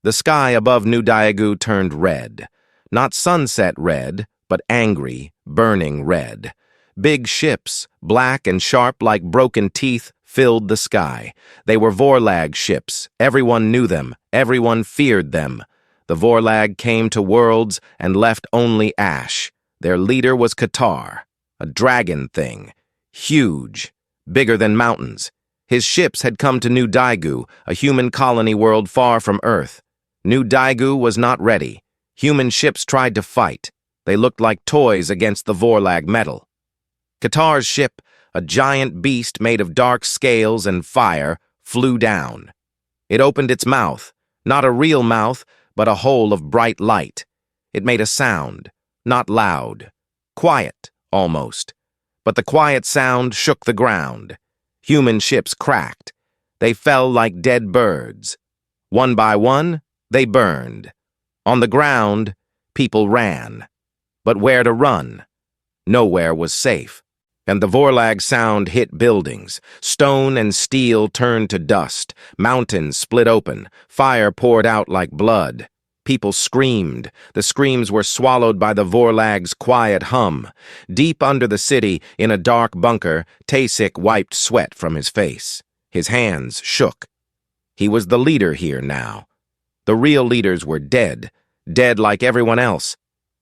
The sky above New Daegu turned red. Not sunset red, but angry, burning red. Big ships, black and sharp like broken teeth, filled the sky. They were Vorlag ships. Everyone knew them. Everyone feared them. The Vorlag came to worlds and left only ash. Their leader was Qatar, a dragon thing. Huge, bigger than mountains. His ships had come to New Daegu, a human colony world far from Earth. New Daegu was not ready. Human ships tried to fight. They looked like toys against the Vorlag metal. Qatar's ship, a giant beast made of dark scales and fire, flew down. It opened its mouth, not a real mouth, but a hole of bright light. It made a sound, not loud, quiet, almost. But the quiet sound shook the ground. Human ships cracked. They fell like dead birds. One by one, they burned. On the ground, people ran. But where to run? Nowhere was safe. And the Vorlag sound hit buildings. Stone and steel turned to dust. Mountains split open. Fire poured out like blood. People screamed. The screams were swallowed by the Vorlag's quiet hum. Deep under the city, in a dark bunker, Taesik wiped sweat from his face. His hands shook. He was the leader here now. The real leaders were dead. Dead like everyone else.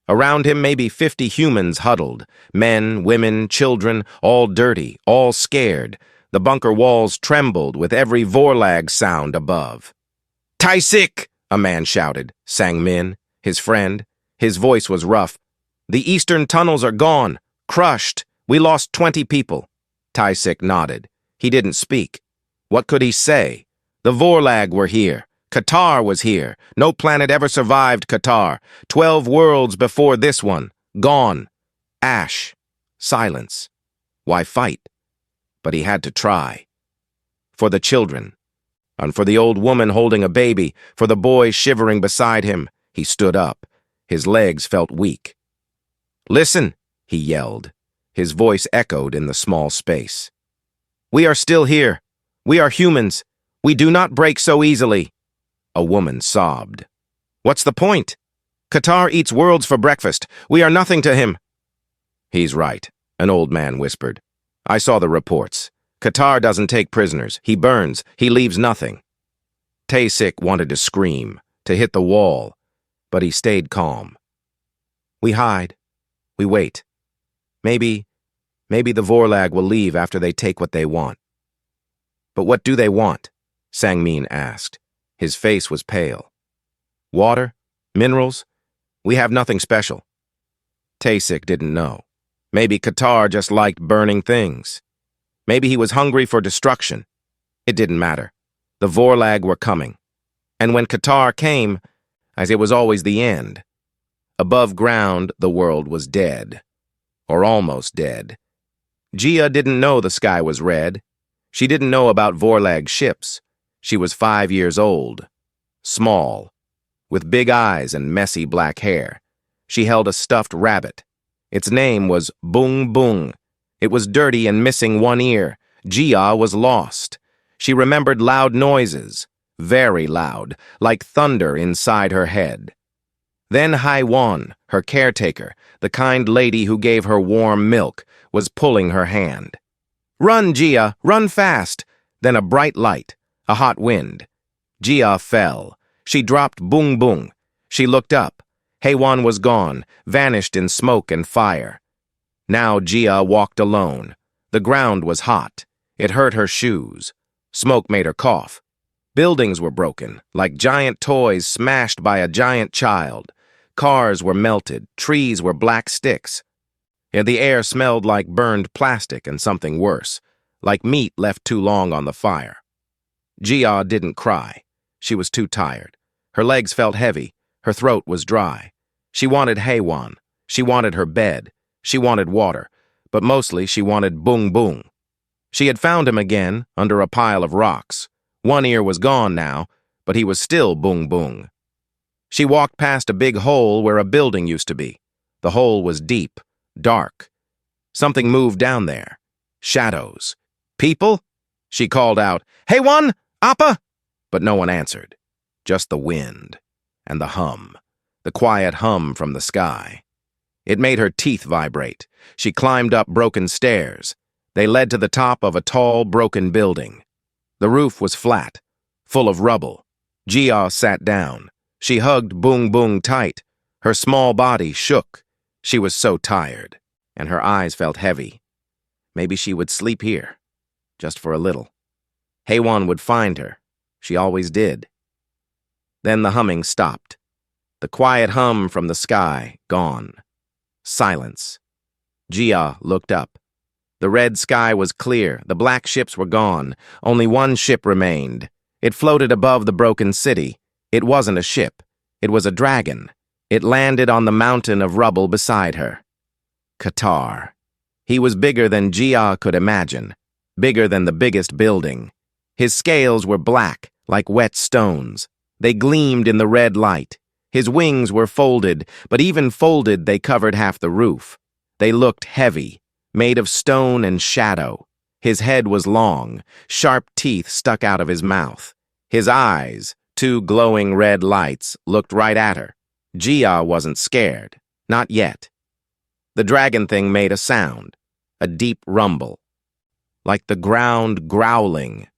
Around him, maybe 50 humans huddled. Men, women, children, all dirty, all scared. The bunker walls trembled with every Vorlag sound above. "Taesik!" a man shouted, sang Min, his friend. His voice was rough. "The eastern tunnels are gone. Crushed. We lost 20 people." Taesik nodded. He didn't speak. What could he say? The Vorlag were here. Qatar was here. No planet ever survived Qatar. 12 worlds before this one. Gone. Ash. Silence. Why fight? But he had to try. For the children. And for the old woman holding a baby, for the boy shivering beside him, he stood up. His legs felt weak. "Listen," he yelled. His voice echoed in the small space. "We are still here. We are humans. We do not break so easily." A woman sobbed. "What's the point? Qatar eats worlds for breakfast. We are nothing to him." "He's right," an old man whispered. "I saw the reports. Qatar doesn't take prisoners. He burns. He leaves nothing." Taesik wanted to scream, to hit the wall, but he stayed calm. "We hide. We wait. Maybe the Vorlag will leave after they take what they want." "But what do they want?" Sangmin asked. His face was pale. "Water? Minerals? We have nothing special." Taesik didn't know. Maybe Qatar just liked burning things. Maybe he was hungry for destruction. It didn't matter. The Vorlag were coming. And when Qatar came, as it was always the end, above ground the world was dead. Or almost dead. Gia didn't know the sky was red. She didn't know about Vorlag ships. She was 5 years old. Small. With big eyes and messy black hair. She held a stuffed rabbit. Its name was Bung Bung. It was dirty and missing one ear. Gia was lost. She remembered loud noises, very loud, like thunder inside her head. Then Haiwan, her caretaker, the kind lady who gave her warm milk, was pulling her hand. "Run, Gia, run fast!" Then a bright light, a hot wind. Gia fell. She dropped Bung Bung. She looked up. Haiwan was gone, vanished in smoke and fire. Now Gia walked alone. The ground was hot. It hurt her shoes. Smoke made her cough. Buildings were broken, like giant toys smashed by a giant child. Cars were melted. Trees were black sticks. And the air smelled like burned plastic and something worse, like meat left too long on the fire. Gia didn't cry. She was too tired. Her legs felt heavy. Her throat was dry. She wanted Haiwan. She wanted her bed. She wanted water. But mostly she wanted Bung Bung. She had found him again, under a pile of rocks. One ear was gone now, but he was still Bung Bung. She walked past a big hole where a building used to be. The hole was deep, dark. Something moved down there. Shadows. "People?" She called out, "Haiwan! Appa!" But no one answered. just the wind, and the quiet hum from the sky. It made her teeth vibrate. She climbed up broken stairs. They led to the top of a tall, broken building. The roof was flat, full of rubble. Jia sat down. She hugged Boong Boong tight. Her small body shook. She was so tired, and her eyes felt heavy. Maybe she would sleep here, just for a little. Haewon would find her. She always did. Then the humming stopped. The quiet hum from the sky gone. Silence. Jia looked up. The red sky was clear. The black ships were gone. Only one ship remained. It floated above the broken city. It wasn't a ship. It was a dragon. It landed on the mountain of rubble beside her. Qatar. He was bigger than Jia could imagine. Bigger than the biggest building. His scales were black, like wet stones. They gleamed in the red light. His wings were folded, but even folded they covered half the roof. They looked heavy, made of stone and shadow. His head was long, sharp teeth stuck out of his mouth. His eyes, two glowing red lights, looked right at her. Jia wasn't scared, not yet. The dragon thing made a sound, a deep rumble, like the ground growling.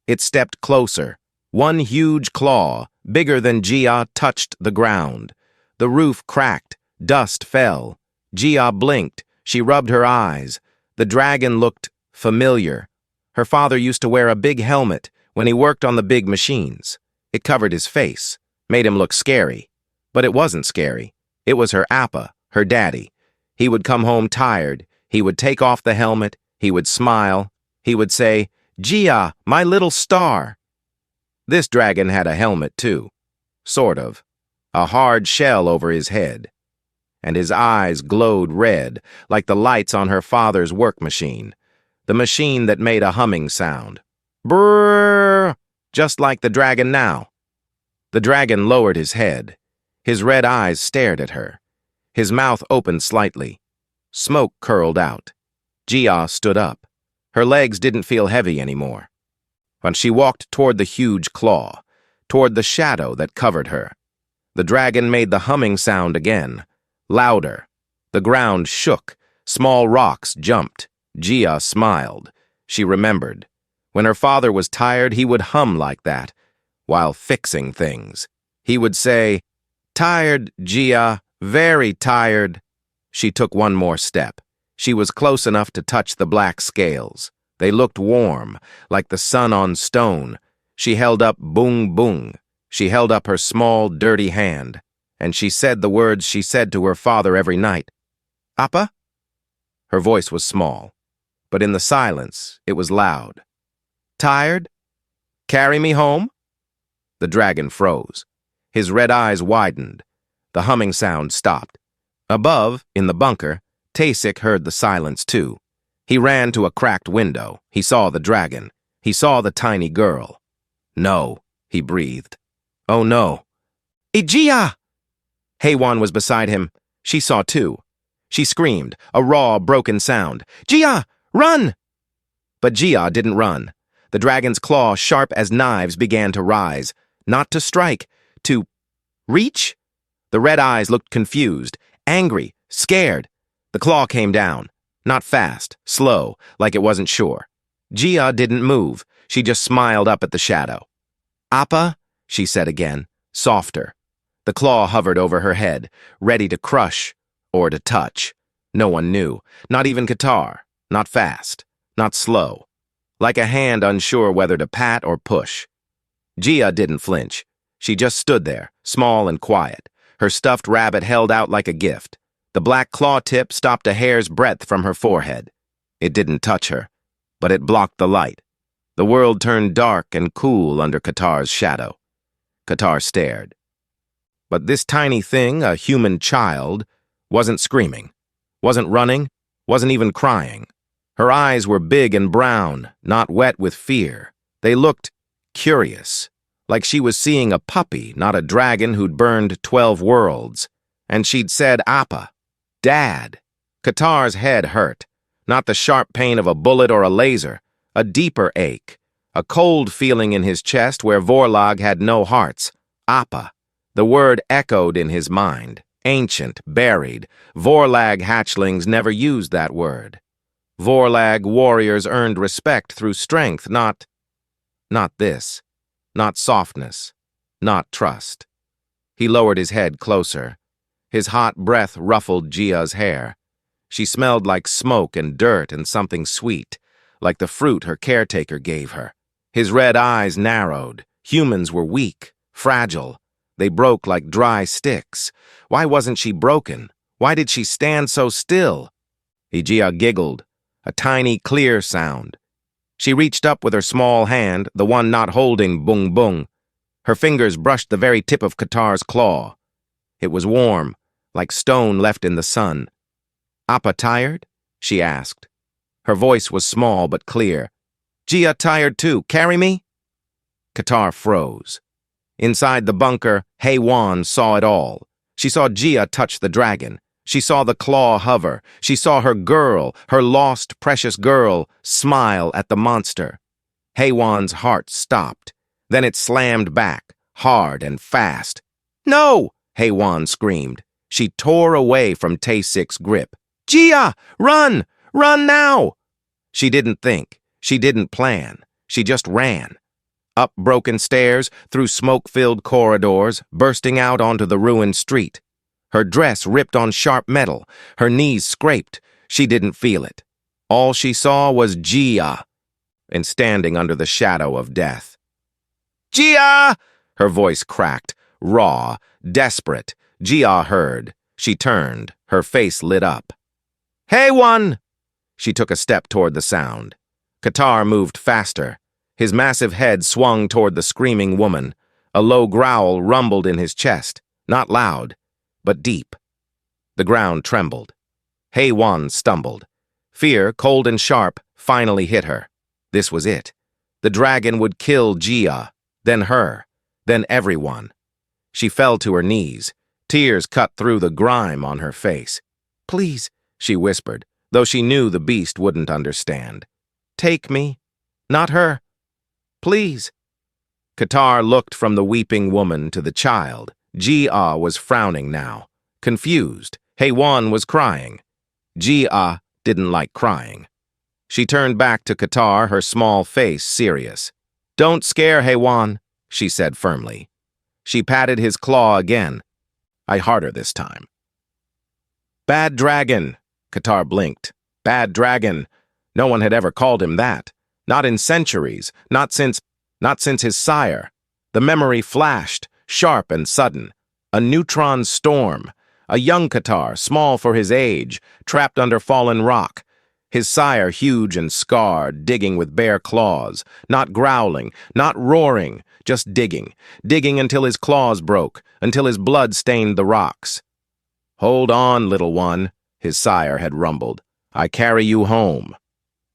It stepped closer. One huge claw, bigger than Jia, touched the ground. The roof cracked. Dust fell. Jia blinked. She rubbed her eyes. The dragon looked familiar. Her father used to wear a big helmet when he worked on the big machines. It covered his face, made him look scary. But it wasn't scary. It was her appa, her daddy. He would come home tired. He would take off the helmet. He would smile. He would say, "Jia, my little star." This dragon had a helmet, too. Sort of. A hard shell over his head. And his eyes glowed red, like the lights on her father's work machine. The machine that made a humming sound. Brrrr! Just like the dragon now. The dragon lowered his head. His red eyes stared at her. His mouth opened slightly. Smoke curled out. Jia stood up. Her legs didn't feel heavy anymore. But she walked toward the huge claw, toward the shadow that covered her. The dragon made the humming sound again, louder. The ground shook. Small rocks jumped. Jia smiled. She remembered. When her father was tired, he would hum like that, while fixing things. He would say, "Tired, Jia, very tired." She took one more step. She was close enough to touch the black scales. They looked warm, like the sun on stone. She held up Boong Boong. She held up her small, dirty hand, and she said the words she said to her father every night. "Appa?" Her voice was small, but in the silence, it was loud. "Tired? Carry me home?" The dragon froze. His red eyes widened. The humming sound stopped. Above, in the bunker, Taesik heard the silence too. He ran to a cracked window. He saw the dragon. He saw the tiny girl. "No," he breathed. "Oh no." "Jia!" Haewon was beside him. She saw too. She screamed, a raw, broken sound. "Jia, run!" But Jia didn't run. The dragon's claw, sharp as knives, began to rise. Not to strike, to reach? The red eyes looked confused, angry, scared. The claw came down. Not fast, slow, like it wasn't sure. Jia didn't move. She just smiled up at the shadow. "Appa," she said again, softer. The claw hovered over her head, ready to crush or to touch. No one knew, not even Qatar. Not fast, not slow. Like a hand unsure whether to pat or push. Jia didn't flinch. She just stood there, small and quiet, her stuffed rabbit held out like a gift. The black claw tip stopped a hair's breadth from her forehead. It didn't touch her, but it blocked the light. The world turned dark and cool under Qatar's shadow. Qatar stared. But this tiny thing, a human child, wasn't screaming, wasn't running, wasn't even crying. Her eyes were big and brown, not wet with fear. They looked curious, like she was seeing a puppy, not a dragon who'd burned 12 worlds. And she'd said, "Appa." Dad. Qatar's head hurt. Not the sharp pain of a bullet or a laser. A deeper ache. A cold feeling in his chest where Vorlag had no hearts. Appa. The word echoed in his mind. Ancient, buried. Vorlag hatchlings never used that word. Vorlag warriors earned respect through strength, not this. Not softness. Not trust. He lowered his head closer. His hot breath ruffled Gia's hair. She smelled like smoke and dirt and something sweet, like the fruit her caretaker gave her. His red eyes narrowed. Humans were weak, fragile. They broke like dry sticks. Why wasn't she broken? Why did she stand so still? Gia giggled, a tiny, clear sound. She reached up with her small hand, the one not holding Bung Bung. Her fingers brushed the very tip of Qatar's claw. It was warm, like stone left in the sun. Appa tired? She asked. Her voice was small but clear. Gia tired too. Carry me? Qatar froze. Inside the bunker, HFY saw it all. She saw Gia touch the dragon. She saw the claw hover. She saw her girl, her lost, precious girl, smile at the monster. HFY's heart stopped. Then it slammed back, hard and fast. No! HFY screamed. She tore away from Tay-Six's grip. Gia! Run! Run now! She didn't think. She didn't plan. She just ran. Up broken stairs, through smoke-filled corridors, bursting out onto the ruined street. Her dress ripped on sharp metal. Her knees scraped. She didn't feel it. All she saw was Gia, and standing under the shadow of death. Gia! Her voice cracked, raw, desperate. Gia heard. She turned. Her face lit up. HFY! She took a step toward the sound. Qatar moved faster. His massive head swung toward the screaming woman. A low growl rumbled in his chest, not loud, but deep. The ground trembled. HFY stumbled. Fear, cold and sharp, finally hit her. This was it. The dragon would kill Gia, then her, then everyone. She fell to her knees. Tears cut through the grime on her face. Please, she whispered, though she knew the beast wouldn't understand. Take me, not her. Please. Qatar looked from the weeping woman to the child. Gia was frowning now, confused. HFY was crying. Gia didn't like crying. She turned back to Qatar, her small face serious. Don't scare HFY, she said firmly. She patted his claw again. Harder this time. Bad dragon, Qatar blinked. Bad dragon. No one had ever called him that. Not in centuries, not since his sire. The memory flashed, sharp and sudden. A neutron storm. A young Qatar, small for his age, trapped under fallen rock. His sire, huge and scarred, digging with bare claws, not growling, not roaring, just digging until his claws broke, until his blood stained the rocks. Hold on, little one, his sire had rumbled. I carry you home.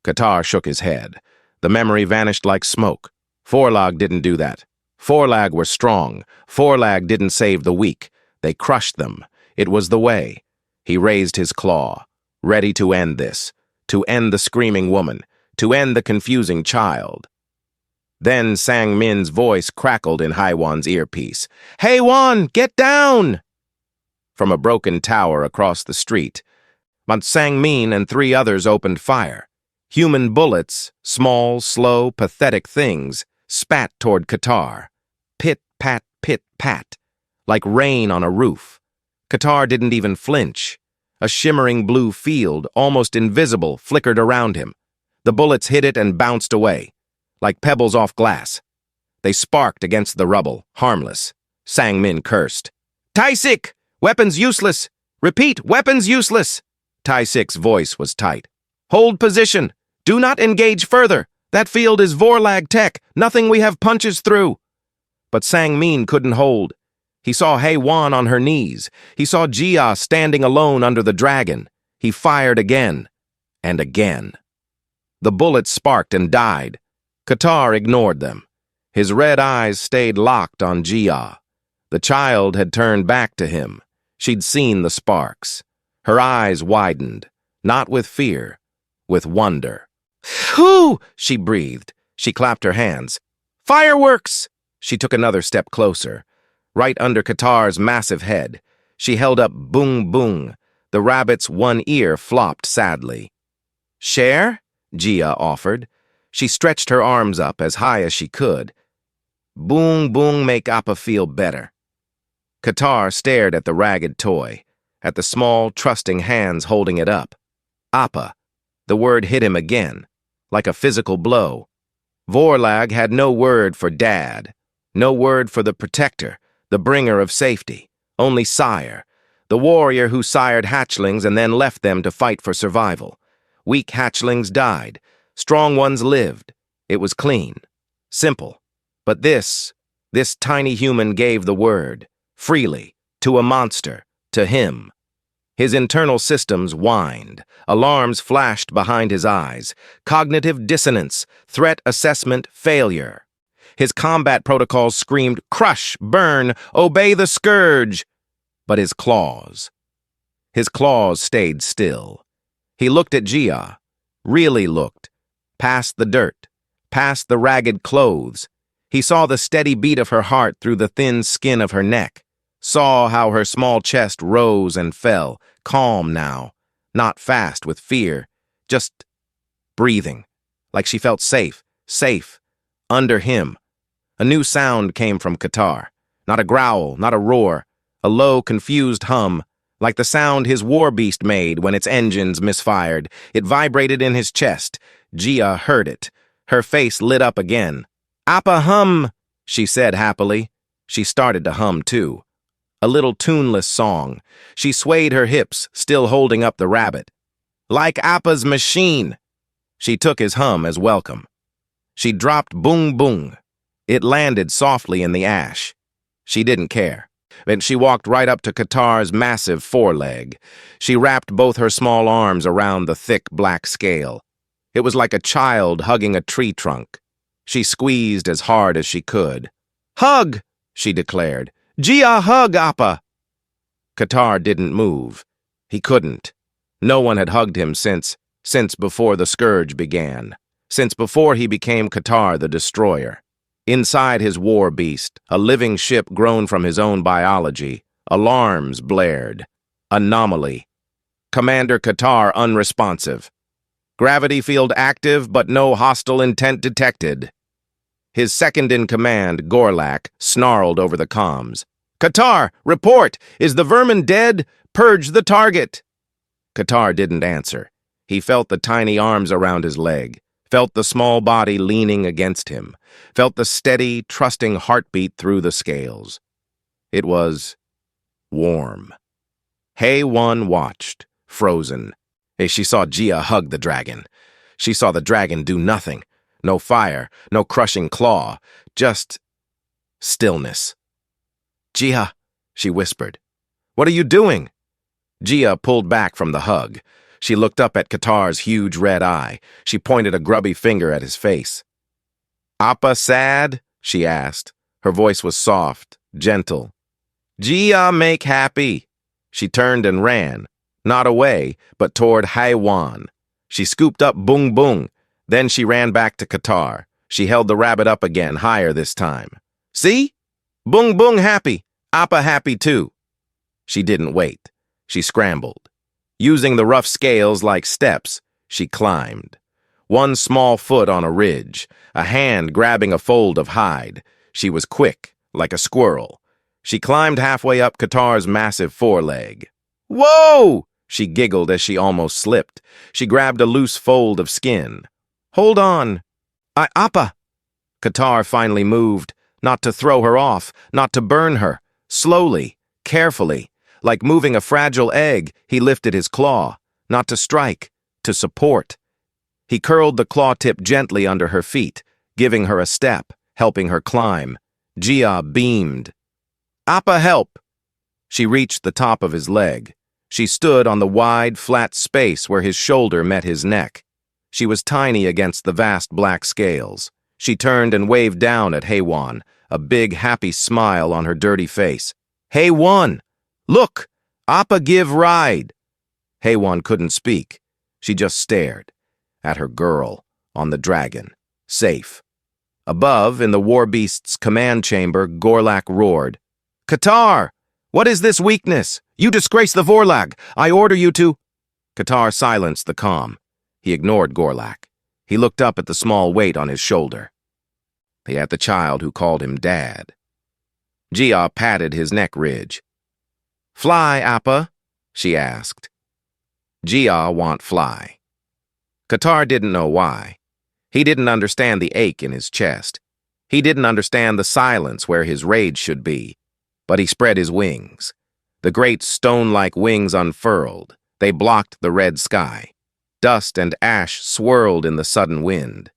Qatar shook his head. The memory vanished like smoke. Vorlag didn't do that. Vorlag were strong. Vorlag didn't save the weak. They crushed them. It was the way. He raised his claw, ready to end this, to end the screaming woman, to end the confusing child. Then Sang Min's voice crackled in HFY's earpiece. HFY, get down! From a broken tower across the street, Sang Min and 3 others opened fire. Human bullets, small, slow, pathetic things, spat toward Qatar. Pit, pat, like rain on a roof. Qatar didn't even flinch. A shimmering blue field, almost invisible, flickered around him. The bullets hit it and bounced away, like pebbles off glass. They sparked against the rubble, harmless. Sang Min cursed. Tay-Six! Weapons useless! Repeat, weapons useless! Tay-Six's voice was tight. Hold position! Do not engage further! That field is Vorlag tech, nothing we have punches through! But Sang Min couldn't hold. He saw HFY on her knees. He saw Gia standing alone under the dragon. He fired again, and again. The bullets sparked and died. Qatar ignored them. His red eyes stayed locked on Gia. The child had turned back to him. She'd seen the sparks. Her eyes widened, not with fear, with wonder. Whew! She breathed. She clapped her hands. Fireworks! She took another step closer. right under Qatar's massive head. She held up Boong Boong. The rabbit's one ear flopped sadly. "Share?" Gia offered. She stretched her arms up as high as she could. "Boong Boong make Appa feel better." Qatar stared at the ragged toy, at the small, trusting hands holding it up. Appa. The word hit him again, like a physical blow. Vorlag had no word for dad, no word for the protector, the bringer of safety, only sire, the warrior who sired hatchlings and then left them to fight for survival. Weak hatchlings died, strong ones lived. It was clean, simple. But this tiny human gave the word, freely, to a monster, to him. His internal systems whined. Alarms flashed behind his eyes. Cognitive dissonance, threat assessment failure. His combat protocols screamed, "Crush, burn, obey the scourge." But his claws stayed still. He looked at Gia, really looked, past the dirt, past the ragged clothes. He saw the steady beat of her heart through the thin skin of her neck, saw how her small chest rose and fell, calm now, not fast with fear, just breathing, like she felt safe, under him. A new sound came from Qatar, not a growl, not a roar, a low, confused hum, like the sound his war beast made when its engines misfired. It vibrated in his chest. Gia heard it. Her face lit up again. "Appa hum," she said happily. She started to hum too. A little tuneless song. She swayed her hips, still holding up the rabbit. "Like Appa's machine." She took his hum as welcome. She dropped Boong Boong. It landed softly in the ash. She didn't care. Then she walked right up to Qatar's massive foreleg. She wrapped both her small arms around the thick black scale. It was like a child hugging a tree trunk. She squeezed as hard as she could. "Hug!" she declared. "Gia, hug Appa!" Qatar didn't move. He couldn't. No one had hugged him since before the scourge began, since before he became Qatar the Destroyer. Inside his war beast, a living ship grown from his own biology, alarms blared. Anomaly. Commander Qatar unresponsive. Gravity field active, but no hostile intent detected. His second-in-command, Gorlak, snarled over the comms. "Qatar, report! Is the vermin dead? Purge the target!" Qatar didn't answer. He felt the tiny arms around his leg, felt the small body leaning against him, felt the steady, trusting heartbeat through the scales. It was warm. HFY watched, frozen. She saw Gia hug the dragon. She saw the dragon do nothing. No fire, no crushing claw, just stillness. "Gia," she whispered. "What are you doing?" Gia pulled back from the hug. She looked up at Qatar's huge red eye. She pointed a grubby finger at his face. "Appa sad?" she asked. Her voice was soft, gentle. "Gia make happy." She turned and ran, not away, but toward HFY. She scooped up Boong Boong. Then she ran back to Qatar. She held the rabbit up again, higher this time. "See? Boong Boong happy. Appa happy too." She didn't wait. She scrambled. Using the rough scales like steps, she climbed. One small foot on a ridge, a hand grabbing a fold of hide. She was quick, like a squirrel. She climbed halfway up Qatar's massive foreleg. "Whoa!" she giggled as she almost slipped. She grabbed a loose fold of skin. "Hold on." Appa." Qatar finally moved, not to throw her off, not to burn her. Slowly, carefully, like moving a fragile egg, he lifted his claw, not to strike, to support. He curled the claw tip gently under her feet, giving her a step, helping her climb. Gia beamed. "Appa, help!" She reached the top of his leg. She stood on the wide, flat space where his shoulder met his neck. She was tiny against the vast black scales. She turned and waved down at HFY, a big, happy smile on her dirty face. "HFY! Look! Appa give ride!" HFY couldn't speak. She just stared at her girl on the dragon, safe. Above, in the war beast's command chamber, Gorlak roared. Qatar! What is this weakness? You disgrace the Vorlag! I order you to— Qatar silenced the calm. He ignored Gorlak. He looked up at the small weight on his shoulder. He had the child who called him Dad. Gia patted his neck ridge. "Fly, Appa?" she asked. Gia want fly. Qatar didn't know why. He didn't understand the ache in his chest. He didn't understand the silence where his rage should be. But he spread his wings. The great stone-like wings unfurled. They blocked the red sky. Dust and ash swirled in the sudden wind.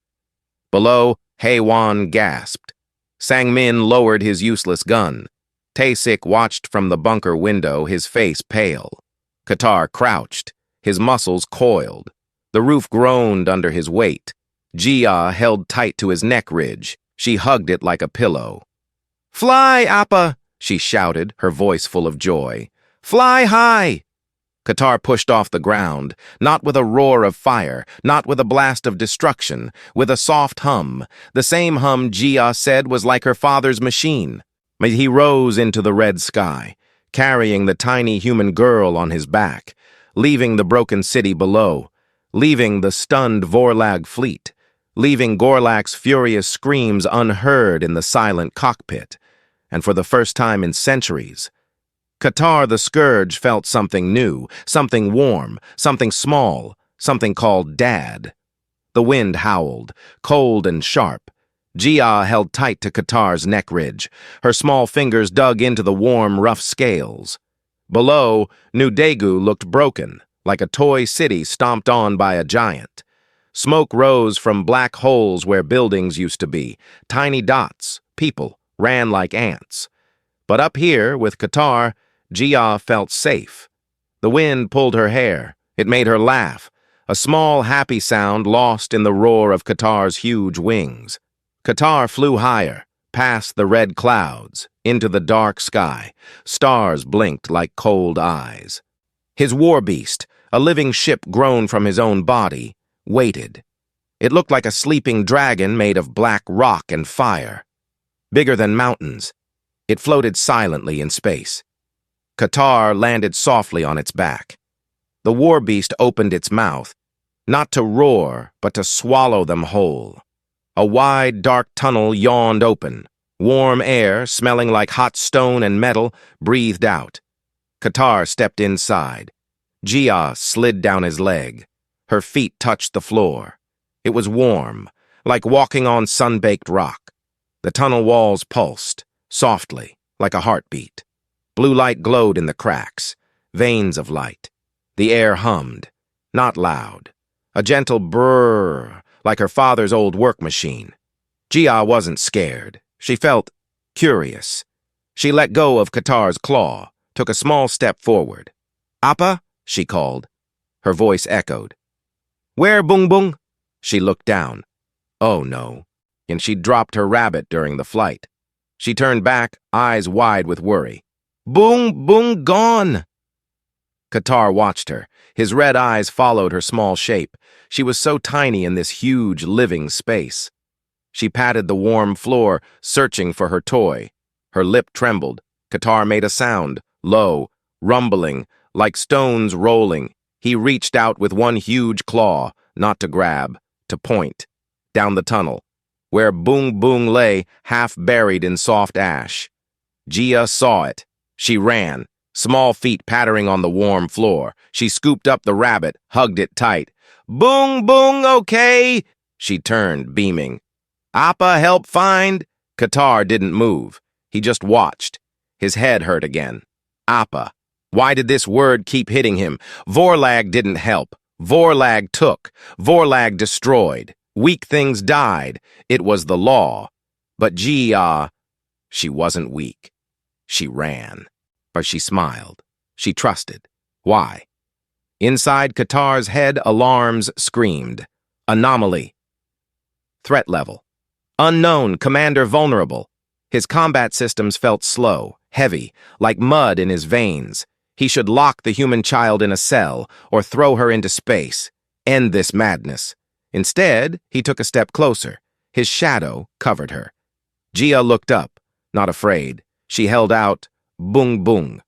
Below, Heywan gasped. Sang-min lowered his useless gun. Tae-sik watched from the bunker window, his face pale. Qatar crouched. His muscles coiled. The roof groaned under his weight. Gia held tight to his neck ridge. She hugged it like a pillow. "Fly, Appa!" she shouted, her voice full of joy. "Fly high!" Qatar pushed off the ground, not with a roar of fire, not with a blast of destruction, with a soft hum, the same hum Gia said was like her father's machine. He rose into the red sky, carrying the tiny human girl on his back, leaving the broken city below, leaving the stunned Vorlag fleet, leaving Gorlak's furious screams unheard in the silent cockpit. And for the first time in centuries, Qatar the Scourge felt something new, something warm, something small, something called Dad. The wind howled, cold and sharp. Gia held tight to Qatar's neck ridge. Her small fingers dug into the warm, rough scales. Below, New Daegu looked broken, like a toy city stomped on by a giant. Smoke rose from black holes where buildings used to be. Tiny dots, people, ran like ants. But up here, with Qatar, Gia felt safe. The wind pulled her hair. It made her laugh, a small, happy sound lost in the roar of Qatar's huge wings. Qatar flew higher, past the red clouds, into the dark sky. Stars blinked like cold eyes. His war beast, a living ship grown from his own body, waited. It looked like a sleeping dragon made of black rock and fire. Bigger than mountains, it floated silently in space. Qatar landed softly on its back. The war beast opened its mouth, not to roar, but to swallow them whole. A wide, dark tunnel yawned open. Warm air, smelling like hot stone and metal, breathed out. Qatar stepped inside. Gia slid down his leg. Her feet touched the floor. It was warm, like walking on sun-baked rock. The tunnel walls pulsed, softly, like a heartbeat. Blue light glowed in the cracks, veins of light. The air hummed, not loud. A gentle brrr, like her father's old work machine. Gia wasn't scared. She felt curious. She let go of Qatar's claw, took a small step forward. "Appa?" she called. Her voice echoed. "Where, Bung Bung?" She looked down. Oh no. And she'd dropped her rabbit during the flight. She turned back, eyes wide with worry. "Bung Bung gone!" Qatar watched her. His red eyes followed her small shape. She was so tiny in this huge, living space. She patted the warm floor, searching for her toy. Her lip trembled. Qatar made a sound, low, rumbling, like stones rolling. He reached out with one huge claw, not to grab, to point, down the tunnel, where Bung Bung lay, half buried in soft ash. Gia saw it. She ran, small feet pattering on the warm floor. She scooped up the rabbit, hugged it tight. "Bung Bung, okay?" She turned, beaming. "Appa help find?" Qatar didn't move. He just watched. His head hurt again. Appa. Why did this word keep hitting him? Vorlag didn't help. Vorlag took. Vorlag destroyed. Weak things died. It was the law. But Gia, she wasn't weak. She ran. But she smiled. She trusted. Why? Inside Qatar's head, alarms screamed. Anomaly. Threat level. Unknown, commander vulnerable. His combat systems felt slow, heavy, like mud in his veins. He should lock the human child in a cell or throw her into space. End this madness. Instead, he took a step closer. His shadow covered her. Gia looked up, not afraid. She held out Bung bung.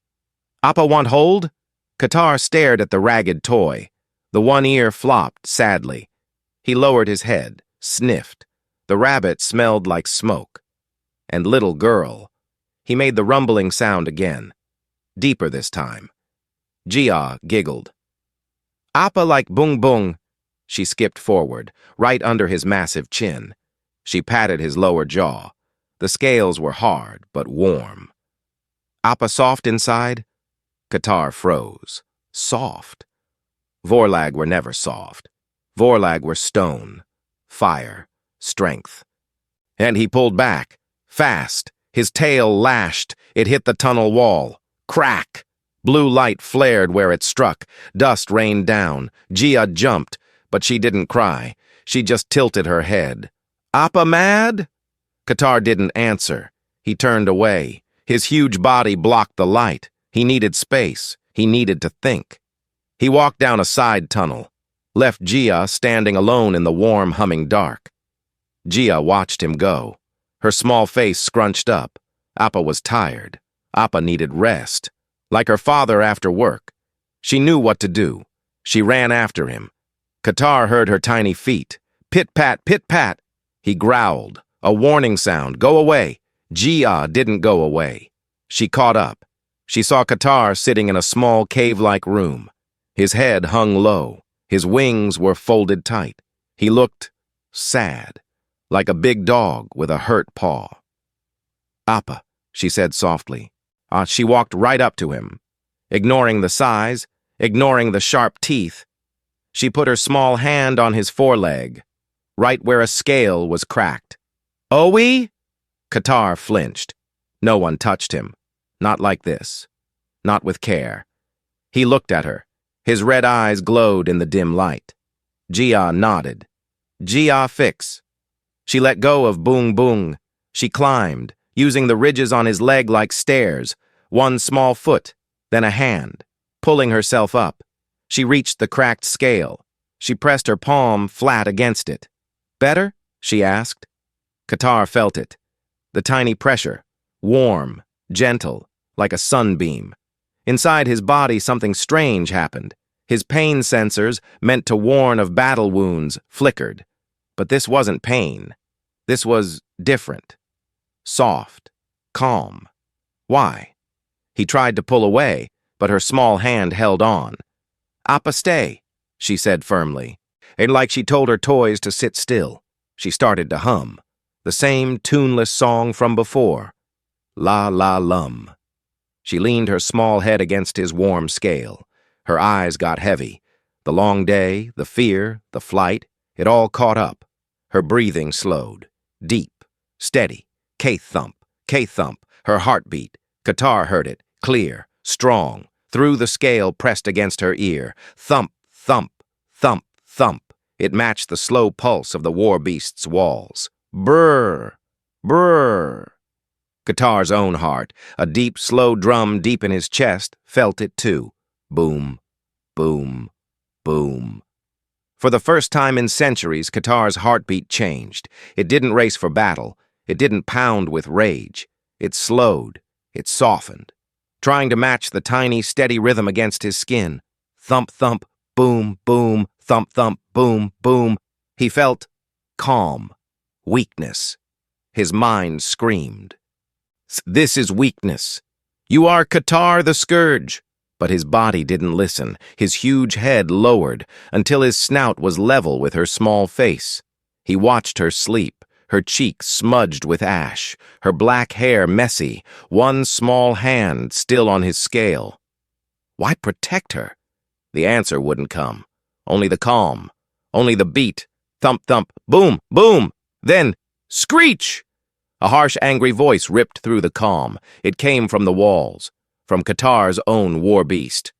Appa want hold? Katar stared at the ragged toy. The one ear flopped sadly. He lowered his head, sniffed. The rabbit smelled like smoke. And little girl. He made the rumbling sound again. Deeper this time. Gia giggled. Appa like bung bung. She skipped forward, right under his massive chin. She patted his lower jaw. The scales were hard, but warm. Appa soft inside? Katar froze. Soft. Vorlag were never soft. Vorlag were stone, fire, strength. And he pulled back, fast. His tail lashed. It hit the tunnel wall. Crack! Blue light flared where it struck. Dust rained down. Gia jumped, but she didn't cry. She just tilted her head. Appa mad? Katar didn't answer. He turned away. His huge body blocked the light. He needed space. He needed to think. He walked down a side tunnel, left Gia standing alone in the warm, humming dark. Gia watched him go. Her small face scrunched up. Appa was tired. Appa needed rest. Like her father after work. She knew what to do. She ran after him. Katar heard her tiny feet. Pit-pat, pit-pat. He growled. A warning sound. Go away. Gia didn't go away. She caught up. She saw Katar sitting in a small cave-like room. His head hung low. His wings were folded tight. He looked sad, like a big dog with a hurt paw. Appa, she said softly. She walked right up to him, ignoring the size, ignoring the sharp teeth. She put her small hand on his foreleg, right where a scale was cracked. Owie? Katar flinched. No one touched him. Not like this. Not with care. He looked at her. His red eyes glowed in the dim light. Gia nodded. Gia fix. She let go of Bung Bung. She climbed, using the ridges on his leg like stairs, one small foot, then a hand, pulling herself up. She reached the cracked scale. She pressed her palm flat against it. Better? She asked. Katar felt it. The tiny pressure, warm, gentle, like a sunbeam. Inside his body, something strange happened. His pain sensors, meant to warn of battle wounds, flickered. But this wasn't pain. This was different. Soft. Calm. Why? He tried to pull away, but her small hand held on. Appa stay, she said firmly. And like she told her toys to sit still, she started to hum. The same tuneless song from before. La la lum. She leaned her small head against his warm scale. Her eyes got heavy. The long day, the fear, the flight, it all caught up. Her breathing slowed. Deep, steady, K-thump, K-thump, her heartbeat. Katar heard it, clear, strong, through the scale pressed against her ear. Thump, thump, thump, thump. It matched the slow pulse of the war beast's walls. Brrr, brrr. Katar's own heart, a deep, slow drum deep in his chest, felt it too. Boom, boom, boom. For the first time in centuries, Katar's heartbeat changed. It didn't race for battle. It didn't pound with rage. It slowed. It softened, trying to match the tiny, steady rhythm against his skin. Thump, thump, boom, boom, thump, thump, boom, boom. He felt calm, weakness. His mind screamed. This is weakness. You are Katar the Scourge. But his body didn't listen. His huge head lowered until his snout was level with her small face. He watched her sleep, her cheeks smudged with ash, her black hair messy, one small hand still on his scale. Why protect her? The answer wouldn't come. Only the calm. Only the beat. Thump, thump, boom, boom. Then, screech! A harsh, angry voice ripped through the calm. It came from the walls, from Katar's own war beast.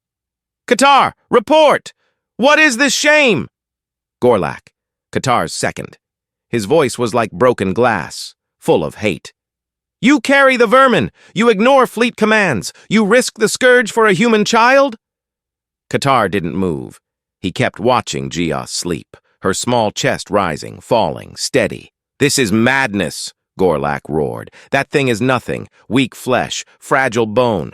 Katar, report! What is this shame? Gorlak, Katar's second. His voice was like broken glass, full of hate. You carry the vermin! You ignore fleet commands! You risk the scourge for a human child? Katar didn't move. He kept watching Gia sleep, her small chest rising, falling, steady. This is madness, Gorlak roared. That thing is nothing. Weak flesh, fragile bone.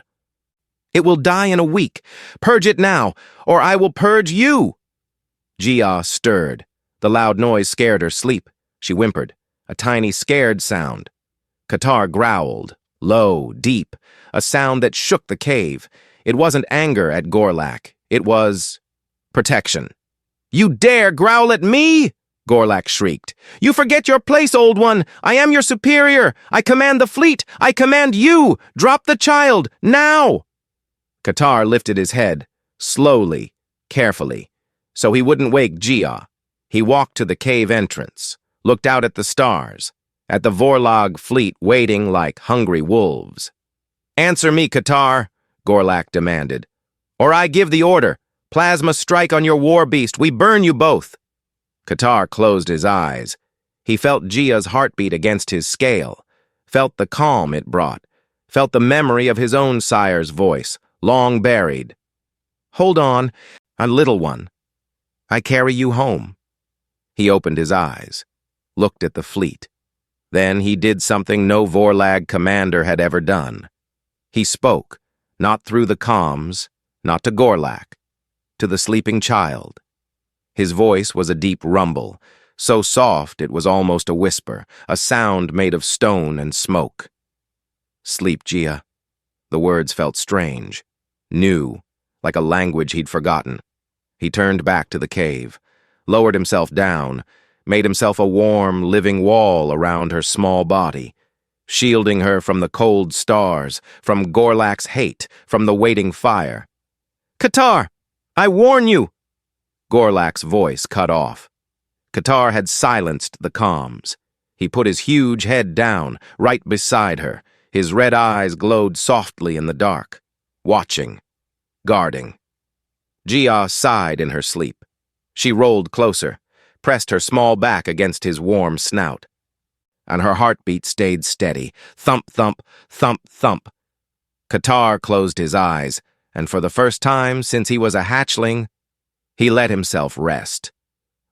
It will die in a week. Purge it now, or I will purge you. Gia stirred. The loud noise scared her sleep. She whimpered, a tiny scared sound. Qatar growled, low, deep, a sound that shook the cave. It wasn't anger at Gorlak. It was protection. You dare growl at me? Gorlak shrieked. You forget your place, old one. I am your superior. I command the fleet. I command you. Drop the child, now. Qatar lifted his head, slowly, carefully, so he wouldn't wake Gia. He walked to the cave entrance, looked out at the stars, at the Vorlog fleet waiting like hungry wolves. Answer me, Qatar, Gorlak demanded, or I give the order. Plasma strike on your war beast. We burn you both. Qatar closed his eyes. He felt Gia's heartbeat against his scale, felt the calm it brought, felt the memory of his own sire's voice, long buried. Hold on, a little one. I carry you home. He opened his eyes, looked at the fleet. Then he did something no Vorlag commander had ever done. He spoke, not through the comms, not to Gorlak, to the sleeping child. His voice was a deep rumble, so soft it was almost a whisper, a sound made of stone and smoke. Sleep, Gia. The words felt strange, new, like a language he'd forgotten. He turned back to the cave, lowered himself down, made himself a warm, living wall around her small body, shielding her from the cold stars, from Gorlak's hate, from the waiting fire. Qatar, I warn you! Gorlak's voice cut off. Qatar had silenced the comms. He put his huge head down, right beside her. His red eyes glowed softly in the dark, watching, guarding. Gia sighed in her sleep. She rolled closer, pressed her small back against his warm snout. And her heartbeat stayed steady. Thump, thump, thump, thump. Qatar closed his eyes, and for the first time since he was a hatchling, he let himself rest.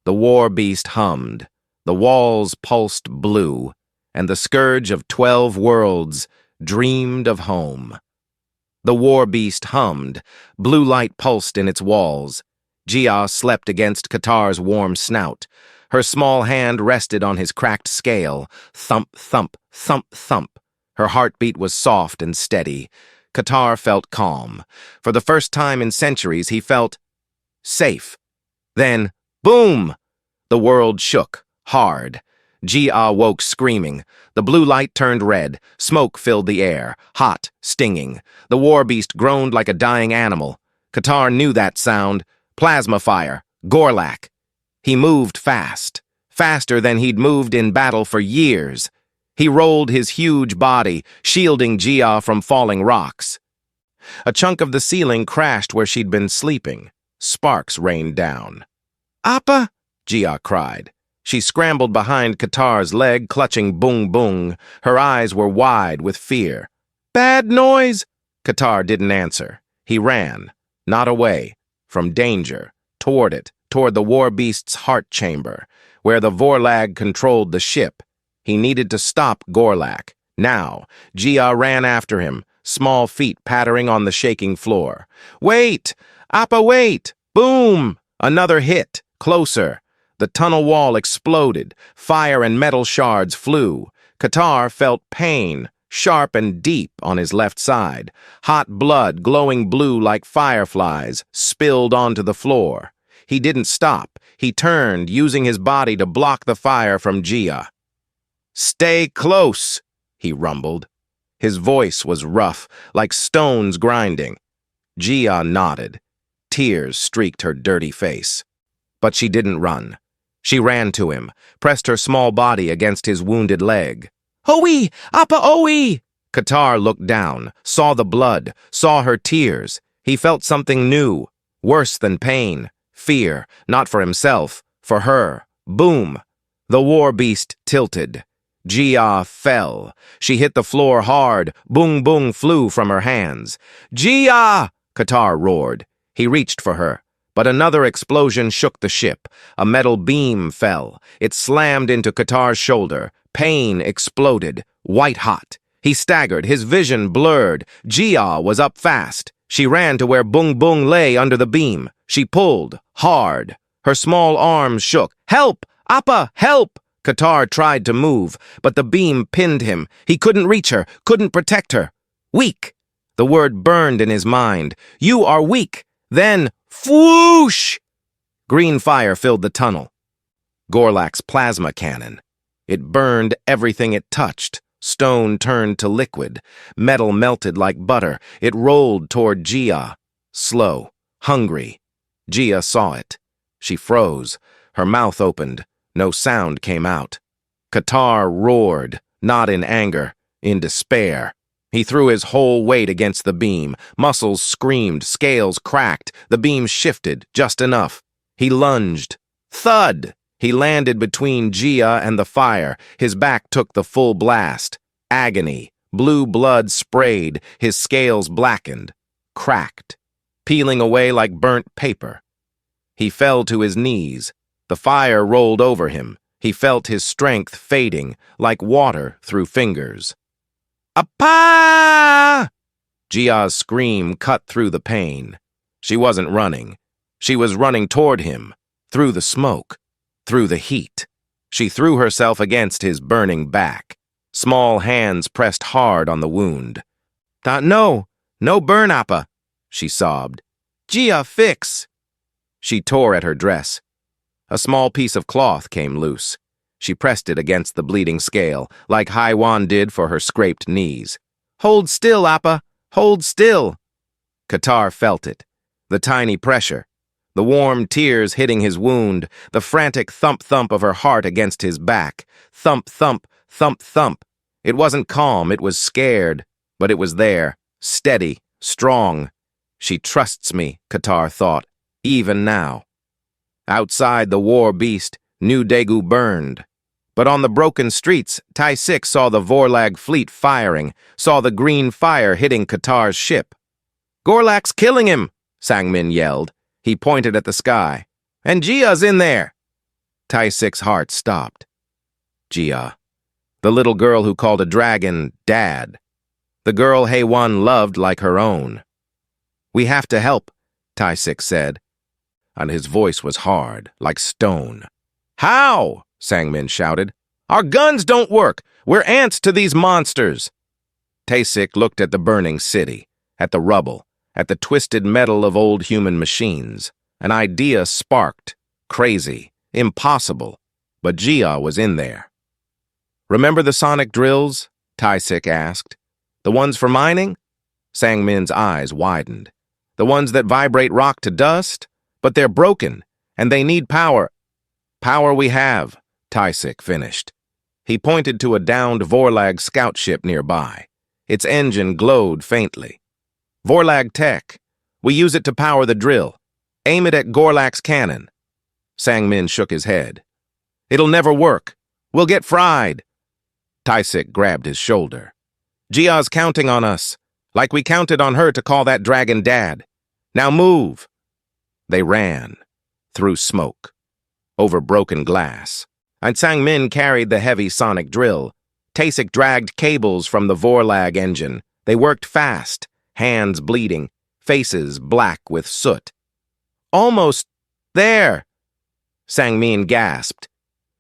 The war beast hummed, the walls pulsed blue, and the scourge of 12 worlds dreamed of home. The war beast hummed, blue light pulsed in its walls. Gia slept against Qatar's warm snout. Her small hand rested on his cracked scale. Thump, thump, thump, thump. Her heartbeat was soft and steady. Qatar felt calm. For the first time in centuries, he felt safe. Then, boom! The world shook, hard. Gia woke screaming. The blue light turned red. Smoke filled the air, hot, stinging. The war beast groaned like a dying animal. Qatar knew that sound. Plasma fire. Gorlak. He moved fast, faster than he'd moved in battle for years. He rolled his huge body, shielding Gia from falling rocks. A chunk of the ceiling crashed where she'd been sleeping. Sparks rained down. Appa! Gia cried. She scrambled behind Qatar's leg, clutching Bung Bung. Her eyes were wide with fear. Bad noise! Qatar didn't answer. He ran, not away, from danger, toward it, toward the war beast's heart chamber, where the Vorlag controlled the ship. He needed to stop Gorlak. Now, Gia ran after him, small feet pattering on the shaking floor. Wait! Appa, wait! Boom! Another hit, closer. The tunnel wall exploded. Fire and metal shards flew. Qatar felt pain, sharp and deep on his left side. Hot blood, glowing blue like fireflies, spilled onto the floor. He didn't stop. He turned, using his body to block the fire from Gia. Stay close, he rumbled. His voice was rough, like stones grinding. Gia nodded. Tears streaked her dirty face. But she didn't run. She ran to him, pressed her small body against his wounded leg. Oi! Appa oi! Qatar looked down, saw the blood, saw her tears. He felt something new, worse than pain. Fear, not for himself, for her. Boom! The war beast tilted. Gia fell. She hit the floor hard. Bung Bung flew from her hands. Gia! Qatar roared. He reached for her. But another explosion shook the ship. A metal beam fell. It slammed into Qatar's shoulder, Pain exploded, white-hot. He staggered, his vision blurred. Jia was up fast. She ran to where Bung Bung lay under the beam. She pulled, hard. Her small arms shook. "Help! Appa, help!" Qatar tried to move, but the beam pinned him. He couldn't reach her, couldn't protect her. Weak. The word burned in his mind. "You are weak." Then, whoosh! Green fire filled the tunnel. Gorlak's plasma cannon. It burned everything it touched. Stone turned to liquid. Metal melted like butter. It rolled toward Jia. Slow, hungry. Jia saw it. She froze. Her mouth opened. No sound came out. Qatar roared, not in anger, in despair. He threw his whole weight against the beam. Muscles screamed, scales cracked. The beam shifted, just enough. He lunged. Thud! He landed between Jia and the fire. His back took the full blast. Agony. Blue blood sprayed. His scales blackened. Cracked. Peeling away like burnt paper. He fell to his knees. The fire rolled over him. He felt his strength fading, like water through fingers. "Appa!" Jia's scream cut through the pain. She wasn't running. She was running toward him, through the smoke. Through the heat. She threw herself against his burning back. Small hands pressed hard on the wound. No burn, Appa," she sobbed. "Jia, fix." She tore at her dress. A small piece of cloth came loose. She pressed it against the bleeding scale, like Haiwan did for her scraped knees. "Hold still, Appa, hold still." Qatar felt it. The tiny pressure. The warm tears hitting his wound, the frantic thump-thump of her heart against his back. Thump-thump, thump-thump. It wasn't calm, it was scared, but it was there, steady, strong. She trusts me, Qatar thought, even now. Outside the war beast, New Daegu burned. But on the broken streets, Tai-6 saw the Vorlag fleet firing, saw the green fire hitting Qatar's ship. "Gorlak's killing him," Sang-min yelled. He pointed at the sky. "And Jia's in there." Tai-6's heart stopped. Jia. The little girl who called a dragon Dad. The girl Haiwan loved like her own. "We have to help," Tai-6 said. And his voice was hard, like stone. "How?" Sang-min shouted. "Our guns don't work. We're ants to these monsters." Tai-6 looked at the burning city, at the rubble, at the twisted metal of old human machines. An idea sparked. Crazy. Impossible. But Jia was in there. "Remember the sonic drills?" Tai-6 asked. "The ones for mining?" Sang-min's eyes widened. "The ones that vibrate rock to dust? But they're broken, and they need power." "Power we have," Tai-6 finished. He pointed to a downed Vorlag scout ship nearby. Its engine glowed faintly. "Vorlag tech. We use it to power the drill. Aim it at Gorlak's cannon." Sang-min shook his head. "It'll never work. We'll get fried." Tai-6 grabbed his shoulder. "Jia's counting on us, like we counted on her to call that dragon Dad. Now move." They ran, through smoke, over broken glass. And Sang-min carried the heavy sonic drill. Tai-6 dragged cables from the Vorlag engine. They worked fast, hands bleeding, faces black with soot. "Almost there," Sang-min gasped.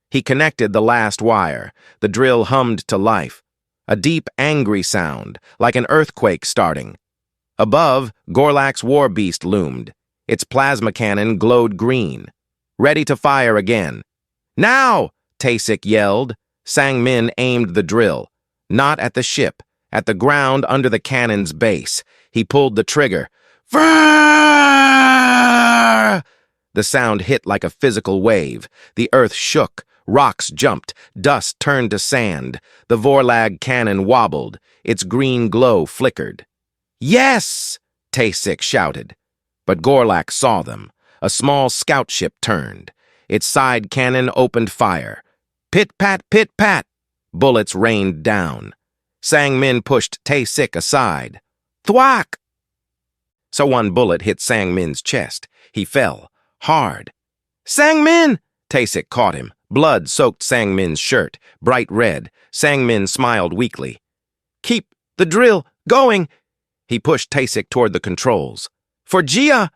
He connected the last wire. The drill hummed to life. A deep, angry sound, like an earthquake starting. Above, Gorlak's war beast loomed. Its plasma cannon glowed green. Ready to fire again. "Now!" Tai-6 yelled. Sang-min aimed the drill. Not at the ship, at the ground under the cannon's base. He pulled the trigger. Vrrrr! The sound hit like a physical wave. The earth shook. Rocks jumped. Dust turned to sand. The Vorlag cannon wobbled. Its green glow flickered. "Yes!" Tai-6 shouted. But Gorlak saw them. A small scout ship turned. Its side cannon opened fire. Pit-pat, pit-pat. Bullets rained down. Sang-min pushed Tai-6 aside. Thwack! So one bullet hit Sang-min's chest. He fell, hard. "Sang-min!" Tai-6 caught him, Blood soaked Sangmin's shirt, bright red. Sangmin smiled weakly. "Keep the drill going!" He pushed Taesik toward the controls. "For Gia!"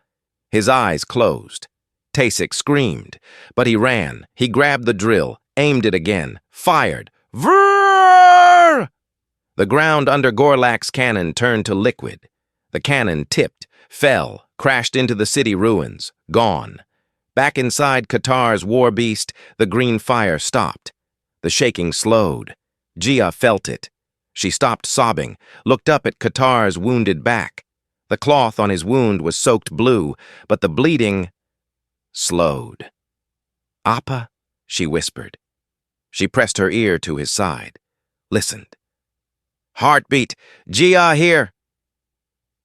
His eyes closed. Taesik screamed, but he ran. He grabbed the drill, aimed it again, fired. Vrrrr! The ground under Gorlak's cannon turned to liquid. The cannon tipped, fell, crashed into the city ruins, gone. Back inside Qatar's war beast, the green fire stopped. The shaking slowed. Gia felt it. She stopped sobbing, looked up at Qatar's wounded back. The cloth on his wound was soaked blue, but the bleeding slowed. "Appa," she whispered. She pressed her ear to his side, listened. "Heartbeat! Gia here!"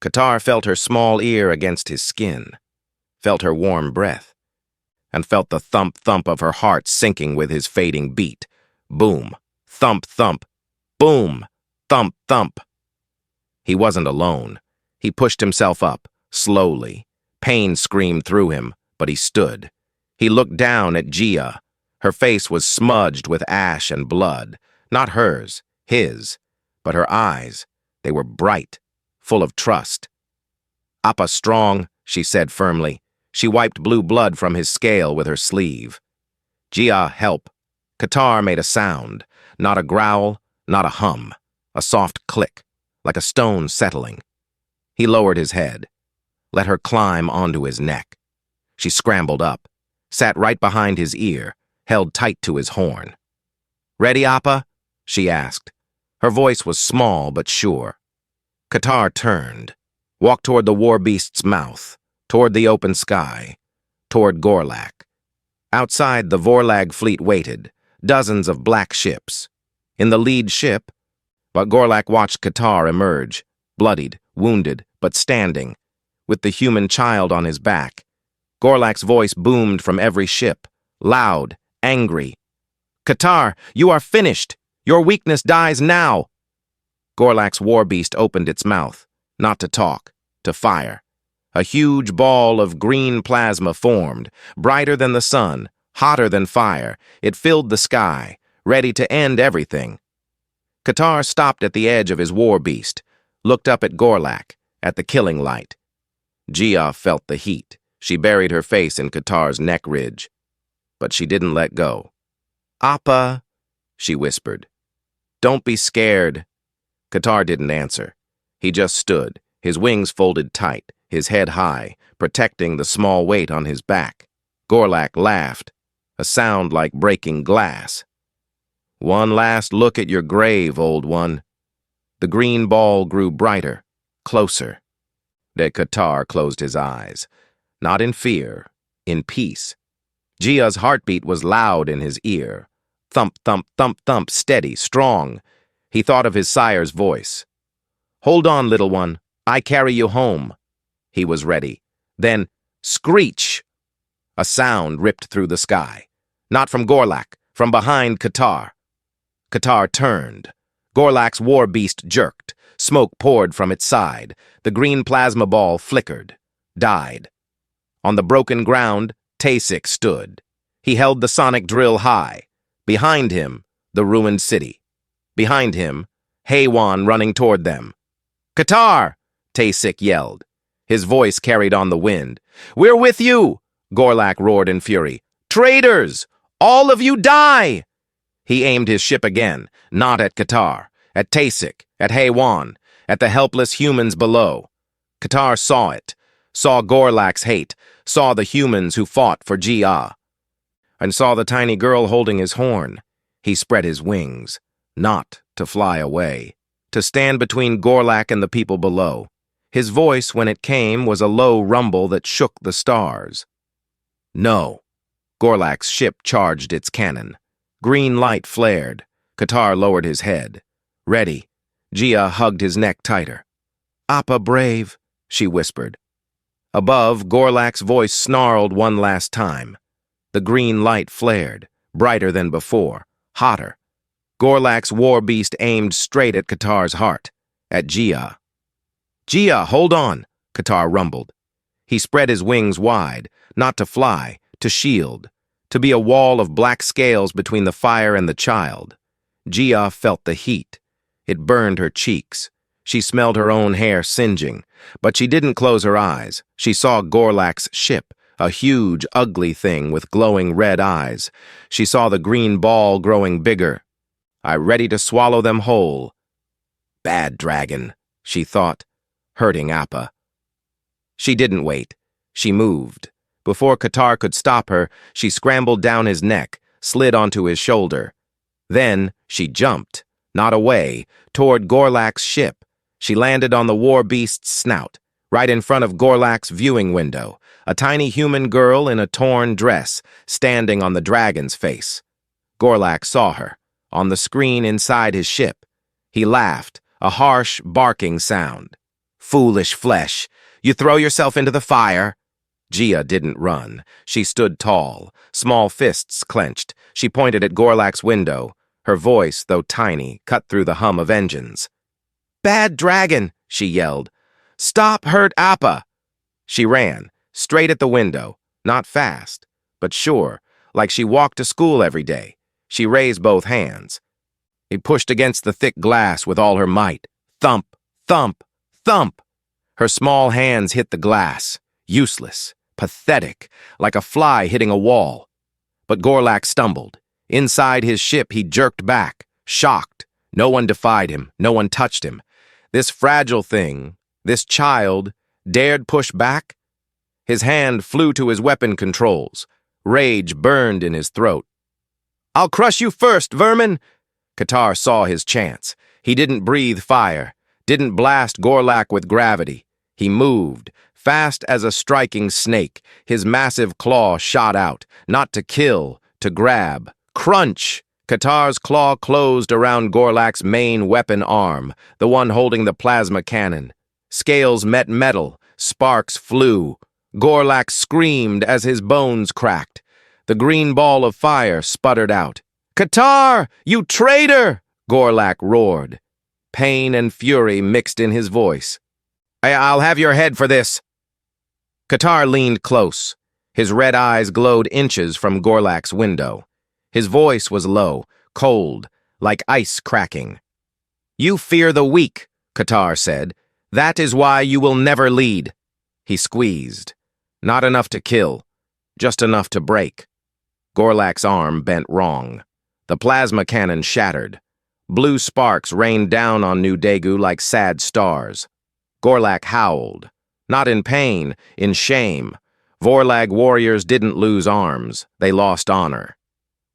Qatar felt her small ear against his skin, felt her warm breath, and felt the thump-thump of her heart sinking with his fading beat. Boom, thump-thump, boom, thump-thump. He wasn't alone. He pushed himself up, slowly. Pain screamed through him, but he stood. He looked down at Gia. Her face was smudged with ash and blood. Not hers, his. But her eyes, they were bright, full of trust. "Appa strong," she said firmly. She wiped blue blood from his scale with her sleeve. "Gia, help." Qatar made a sound. Not a growl, not a hum. A soft click, like a stone settling. He lowered his head, let her climb onto his neck. She scrambled up, sat right behind his ear, held tight to his horn. "Ready, Appa?" she asked. Her voice was small but sure. Qatar turned, walked toward the war beast's mouth, toward the open sky, toward Gorlak. Outside, the Vorlag fleet waited, dozens of black ships. In the lead ship, but Gorlak watched Qatar emerge, bloodied, wounded, but standing, with the human child on his back. Gorlak's voice boomed from every ship, loud, angry. "Qatar, you are finished! Your weakness dies now!" Gorlak's war beast opened its mouth, not to talk, to fire. A huge ball of green plasma formed, brighter than the sun, hotter than fire. It filled the sky, ready to end everything. Qatar stopped at the edge of his war beast, looked up at Gorlak, at the killing light. Gia felt the heat. She buried her face in Qatar's neck ridge. But she didn't let go. "Appa," she whispered. "Don't be scared." Qatar didn't answer. He just stood, his wings folded tight, his head high, protecting the small weight on his back. Gorlak laughed, a sound like breaking glass. "One last look at your grave, old one." The green ball grew brighter, closer. De Qatar closed his eyes, not in fear, in peace. Gia's heartbeat was loud in his ear. Thump, thump, thump, thump, steady, strong. He thought of his sire's voice. "Hold on, little one. I carry you home." He was ready. Then, screech! A sound ripped through the sky. Not from Gorlak, from behind Qatar. Qatar turned. Gorlak's war beast jerked. Smoke poured from its side. The green plasma ball flickered, died. On the broken ground, Taesik stood. He held the sonic drill high. Behind him, the ruined city. Behind him, Haywan running toward them. "Qatar!" Taesik yelled. His voice carried on the wind. "We're with you!" Gorlak roared in fury. "Traitors! All of you die!" He aimed his ship again, not at Qatar, at Taesik, at Haywan, at the helpless humans below. Qatar saw it, saw Gorlak's hate, saw the humans who fought for Gia, and saw the tiny girl holding his horn. He spread his wings, not to fly away, to stand between Gorlak and the people below. His voice, when it came, was a low rumble that shook the stars. "No." Gorlak's ship charged its cannon. Green light flared. Qatar lowered his head. "Ready." Gia hugged his neck tighter. "Appa brave," she whispered. Above, Gorlak's voice snarled one last time. The green light flared, brighter than before, hotter. Gorlak's war beast aimed straight at Qatar's heart, at Gia. "Gia, hold on," Qatar rumbled. He spread his wings wide, not to fly, to shield. to be a wall of black scales between the fire and the child. Gia felt the heat. It burned her cheeks. She smelled her own hair singeing, but she didn't close her eyes. She saw Gorlak's ship, a huge, ugly thing with glowing red eyes. She saw the green ball growing bigger. "I'm ready to swallow them whole." Bad dragon, she thought, hurting Appa. She didn't wait. She moved. Before Qatar could stop her, she scrambled down his neck, slid onto his shoulder. Then she jumped, not away, toward Gorlak's ship. She landed on the war beast's snout, right in front of Gorlak's viewing window, a tiny human girl in a torn dress, standing on the dragon's face. Gorlak saw her, on the screen inside his ship. He laughed, a harsh, barking sound. "Foolish flesh, you throw yourself into the fire." Gia didn't run. She stood tall, small fists clenched. She pointed at Gorlak's window. Her voice, though tiny, cut through the hum of engines. "Bad dragon," she yelled. "Stop hurt Appa." She ran, straight at the window, not fast, but sure, like she walked to school every day. She raised both hands. He pushed against the thick glass with all her might. Thump, thump, thump. Her small hands hit the glass, useless, pathetic, like a fly hitting a wall. But Gorlak stumbled. Inside his ship, he jerked back, shocked. No one defied him, no one touched him. This fragile thing, this child, dared push back? His hand flew to his weapon controls. Rage burned in his throat. "I'll crush you first, vermin!" Qatar saw his chance. He didn't breathe fire, didn't blast Gorlak with gravity. He moved, fast as a striking snake. His massive claw shot out, not to kill, to grab. Crunch! Qatar's claw closed around Gorlak's main weapon arm, the one holding the plasma cannon. Scales met metal, sparks flew. Gorlak screamed as his bones cracked. The green ball of fire sputtered out. "Qatar, you traitor!" Gorlak roared. Pain and fury mixed in his voice. "I'll have your head for this." Qatar leaned close. His red eyes glowed inches from Gorlak's window. His voice was low, cold, like ice cracking. "You fear the weak," Qatar said. "That is why you will never lead." He squeezed. Not enough to kill, just enough to break. Gorlak's arm bent wrong. The plasma cannon shattered. Blue sparks rained down on New Daegu like sad stars. Gorlak howled. Not in pain, in shame. Vorlag warriors didn't lose arms. They lost honor.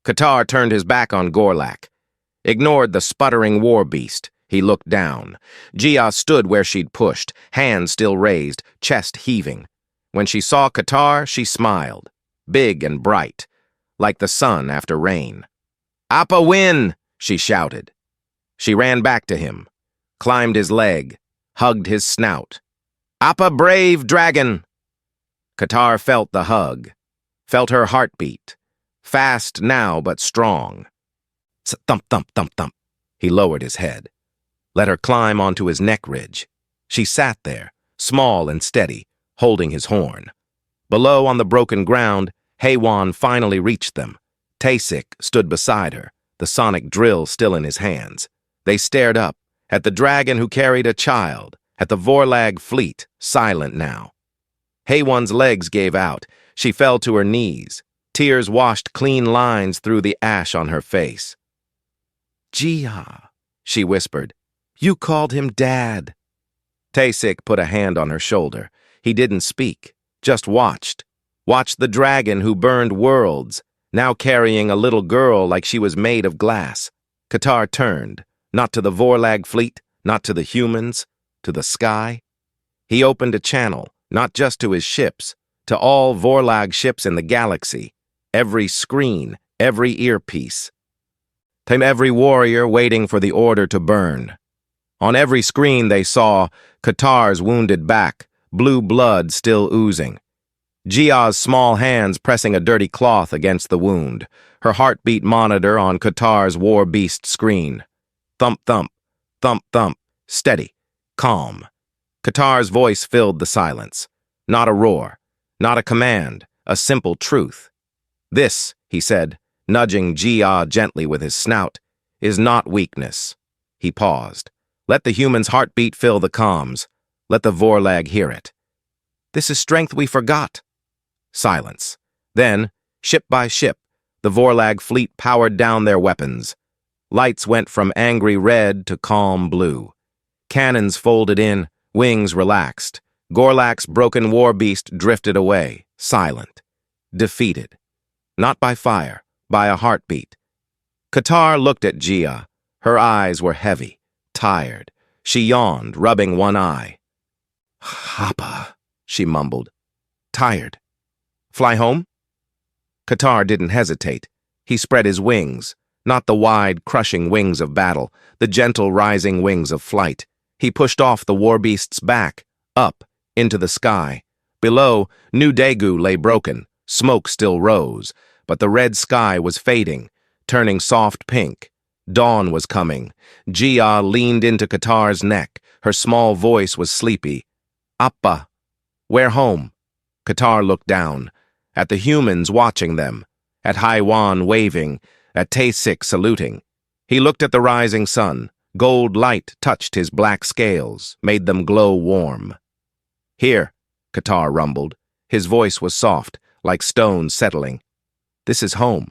Qatar turned his back on Gorlak. Ignored the sputtering war beast. He looked down. Gia stood where she'd pushed, hands still raised, chest heaving. When she saw Qatar, she smiled. Big and bright, like the sun after rain. "Appa win!" she shouted. She ran back to him, climbed his leg, hugged his snout. "Appa brave dragon!" Qatar felt the hug, felt her heartbeat. Fast now, but strong. Thump, thump, thump, thump. He lowered his head. Let her climb onto his neck ridge. She sat there, small and steady, holding his horn. Below on the broken ground, Haywan finally reached them. Taesik stood beside her, the sonic drill still in his hands. They stared up, at the dragon who carried a child, at the Vorlag fleet, silent now. Haywan's legs gave out. She fell to her knees. Tears washed clean lines through the ash on her face. "Gia," she whispered. "You called him Dad." Taesik put a hand on her shoulder. He didn't speak, just watched. Watched the dragon who burned worlds, now carrying a little girl like she was made of glass. Qatar turned, not to the Vorlag fleet, not to the humans, to the sky. He opened a channel, not just to his ships, to all Vorlag ships in the galaxy. Every screen, every earpiece. To every warrior waiting for the order to burn. On every screen they saw Qatar's wounded back, blue blood still oozing. Gia's small hands pressing a dirty cloth against the wound, her heartbeat monitor on Qatar's war beast screen. Thump, thump, thump, thump, steady, calm. Qatar's voice filled the silence. Not a roar, not a command, a simple truth. "This," he said, nudging Jia gently with his snout, is not weakness. He paused. Let the human's heartbeat fill the comms. Let the Vorlag hear it. This is strength we forgot. Silence. Then, ship by ship, the Vorlag fleet powered down their weapons. Lights went from angry red to calm blue. Cannons folded in, wings relaxed. Gorlak's broken war beast drifted away, silent, defeated. Not by fire, by a heartbeat. Qatar looked at Jia. Her eyes were heavy, tired. She yawned, rubbing one eye. Hapa, she mumbled. Tired. Fly home? Qatar didn't hesitate. He spread his wings, not the wide, crushing wings of battle, the gentle, rising wings of flight. He pushed off the war beast's back, up, into the sky. Below, New Daegu lay broken. Smoke still rose, but the red sky was fading, turning soft pink. Dawn was coming. Jia leaned into Qatar's neck. Her small voice was sleepy. Appa. We're home. Qatar looked down, at the humans watching them, at Haiwan waving, at Taesik saluting. He looked at the rising sun. Gold light touched his black scales, made them glow warm. Here, Qatar rumbled. His voice was soft, like stone settling. This is home.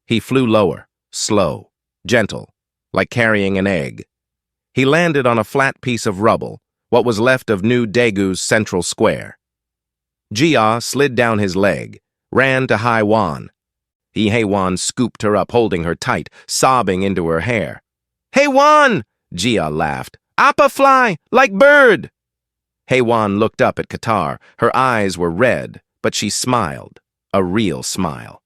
He flew lower, slow, gentle, like carrying an egg. He landed on a flat piece of rubble, what was left of New Daegu's central square. Jia slid down his leg, ran to Haiwan. Haiwan scooped her up, holding her tight, sobbing into her hair. Haiwan! Jia laughed. Appa fly, like bird! Haiwan looked up at Qatar. Her eyes were red, but she smiled, a real smile.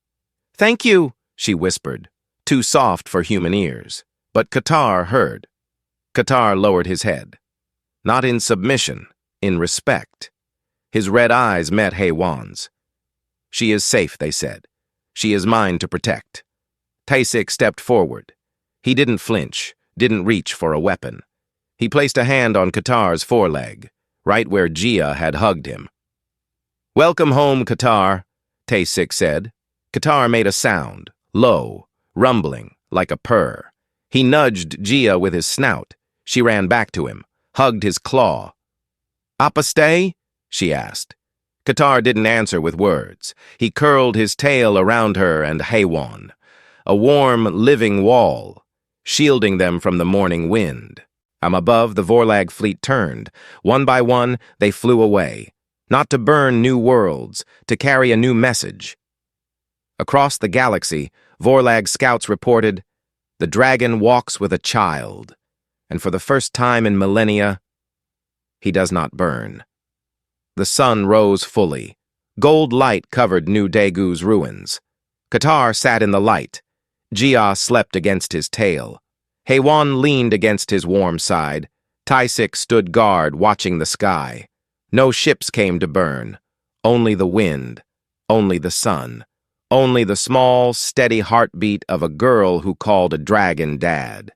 Thank you, she whispered, too soft for human ears. But Qatar heard. Qatar lowered his head. Not in submission, in respect. His red eyes met Haiwan's. She is safe, they said. She is mine to protect. Taesik stepped forward. He didn't flinch, didn't reach for a weapon. He placed a hand on Qatar's foreleg, right where Jia had hugged him. Welcome home, Qatar, Taesik said. Qatar made a sound, low, rumbling, like a purr. He nudged Jia with his snout. She ran back to him, hugged his claw. Appa stay? She asked. Qatar didn't answer with words. He curled his tail around her and Haiwan, a warm, living wall, shielding them from the morning wind. From above, the Vorlag fleet turned. One by one, they flew away, not to burn new worlds, to carry a new message. Across the galaxy, Vorlag scouts reported, the dragon walks with a child, and for the first time in millennia, he does not burn. The sun rose fully. Gold light covered New Daegu's ruins. Qatar sat in the light. Jia slept against his tail. Haiwan leaned against his warm side. Taesik stood guard, watching the sky. No ships came to burn. Only the wind. Only the sun. Only the small, steady heartbeat of a girl who called a dragon dad.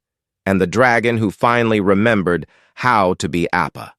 And the dragon who finally remembered how to be Appa.